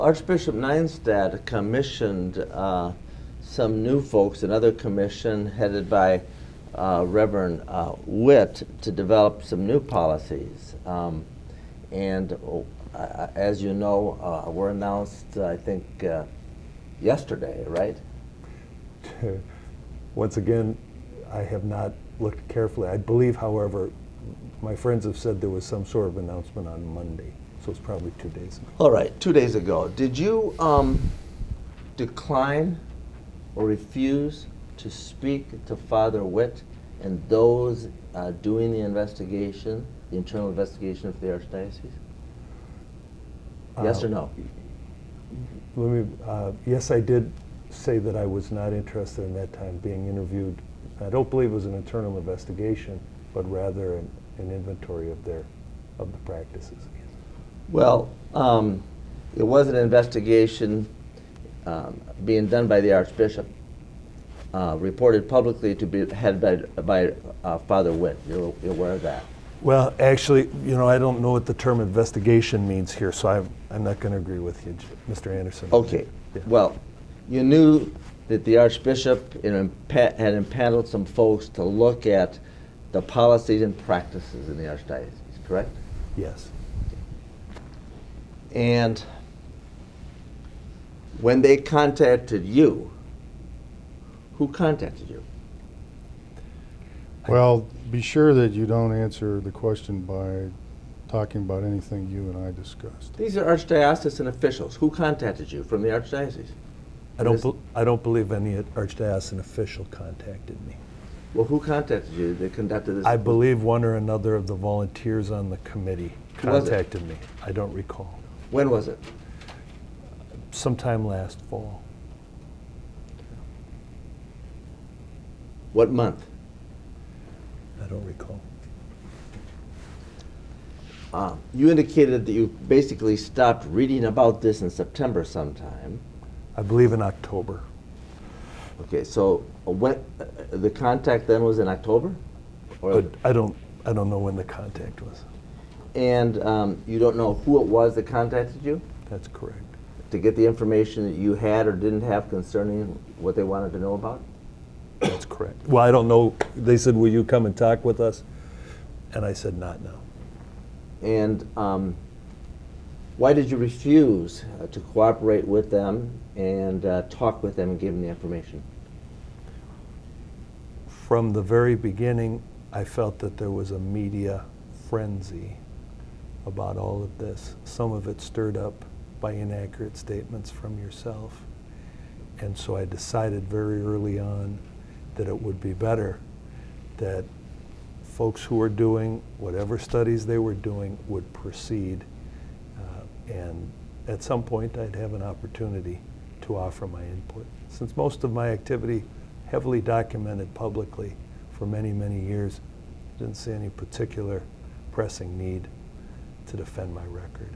Archbishop Nienstedt commissioned some new folks, another commission headed by Reverend Witt, to develop some new policies. As you know, were announced, I think, yesterday, right? Once again, I have not looked carefully. I believe, however, my friends have said there was some sort of announcement on Monday, so it's probably 2 days ago. All right, 2 days ago. Did you decline or refuse to speak to Father Witt and those doing the investigation, the internal investigation of the Archdiocese? Yes or no? Yes, I did say that I was not interested in that time being interviewed. I don't believe it was an internal investigation, but rather an inventory of the practices. Well, it was an investigation being done by the Archbishop, reported publicly to be headed by Father Witt. You're aware of that? Well, actually, I don't know what the term investigation means here, so I'm not going to agree with you, Mr. Anderson. Okay. Yeah. Well, you knew that the Archbishop had impaneled some folks to look at the policies and practices in the Archdiocese, correct? Yes. And when they contacted you, who contacted you? Well, be sure that you don't answer the question by talking about anything you and I discussed. These are archdiocesan officials. Who contacted you from the Archdiocese? I don't believe any archdiocesan official contacted me. Well, who contacted you that conducted this? I believe one or another of the volunteers on the committee contacted me. I don't recall. When was it? Sometime last fall. What month? I don't recall. You indicated that you basically stopped reading about this in September sometime. I believe in October. Okay, so when the contact then was in October? Or I don't know when the contact was. And you don't know who it was that contacted you? That's correct. To get the information that you had or didn't have concerning what they wanted to know about? That's correct. Well, I don't know. They said, will you come and talk with us? And I said, not now. And why did you refuse to cooperate with them and talk with them and give them the information? From the very beginning, I felt that there was a media frenzy about all of this. Some of it stirred up by inaccurate statements from yourself. And so I decided very early on that it would be better that folks who were doing whatever studies they were doing would proceed, and at some point I'd have an opportunity to offer my input. Since most of my activity heavily documented publicly for many, many years, I didn't see any particular pressing need to defend my record.